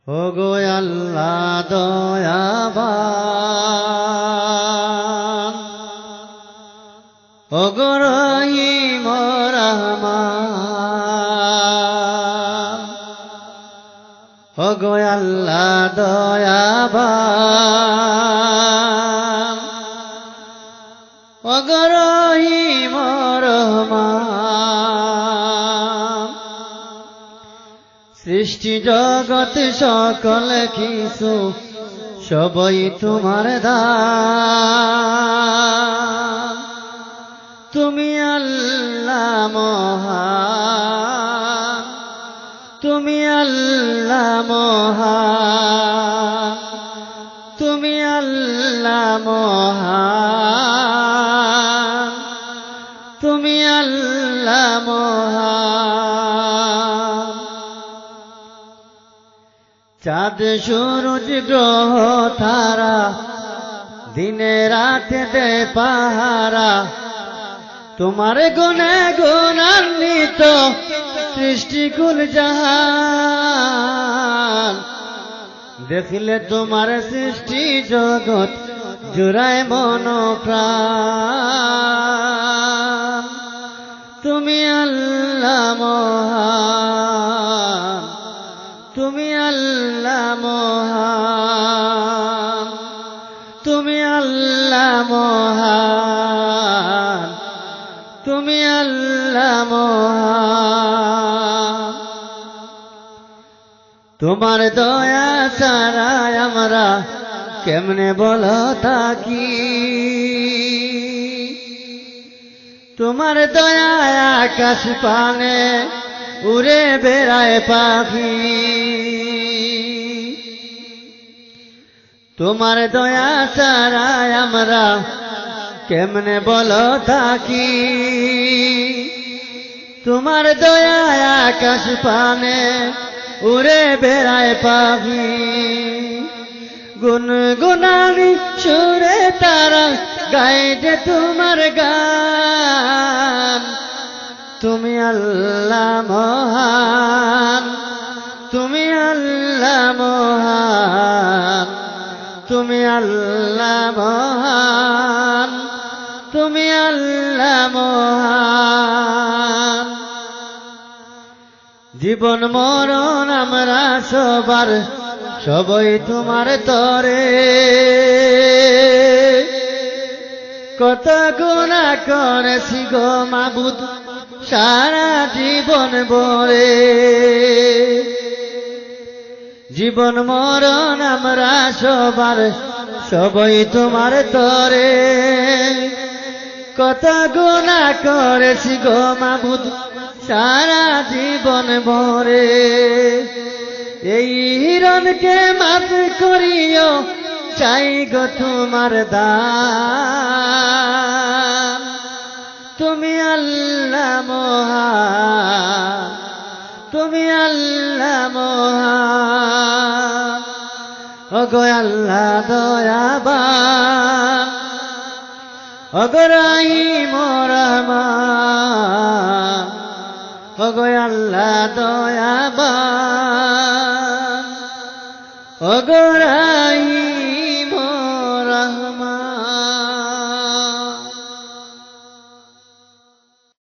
ওগো আল্লাহ দয়াবান, ওগো রহিম রহমান, ওগো আল্লাহ দয়াবান, ওগো রহিম রহমান। সৃষ্টি জগৎ সকল কিছু সবই তোমার দান। তুমি আল্লাহ মহান, তুমি আল্লাহ মহান, তুমি আল্লাহ মহান, তুমি আল্লাহ মহান। চাঁদ সূরজ গ্রহ তারা দিনে রাতে দে পাহারা, তোমার গুণে গুণান্বিত সৃষ্টিকুল জাহান। দেখিলে তোমার সৃষ্টি জগৎ জুড়ায় মন প্রাণ। তুমি আল্লাহ মহান, তুমি আল্লাহ মহান, তুমি আল্লাহ মহান, তুমি আল্লাহ মহান। তোমার দয়া ছাড়া আমরা কেমনে বলো থাকি, তোমার দয়া আকাশ পানে উড়ে বেড়ায় পাখি। তোমার দয়া ছাড়া আমরা কেমনে বলো থাকি, তোমার দয়া আকাশ পানে উড়ে বেড়ায় পাখি। গুনগুনানি সুরে তারা গায় যে তোমার গান। তুমি আল্লাহ মহান, তুমি আল্লাহ মহান, তুমি আল্লাহ মহান, তুমি আল্লাহ মহান। জীবন মরণ আমরা সবার সবই তোমার তরে, কত গুনাহ করেছি গো মাবুদ সারা জীবন ভরে। জীবন মরণ আমরা সবার সবই তোমার তরে, কত গুনাহ করেছি গো মাবুদ সারা জীবন ভরে। এই হিরণকে মাফ করিও চাই গো তোমার দান। তুমি আল্লাহ মহান, তুমি আল্লাহ মহান, ওগো আল্লাহ দয়াবান, ওগো রহিম রহমান, ওগো আল্লাহ দয়াবান, ওগো রহিম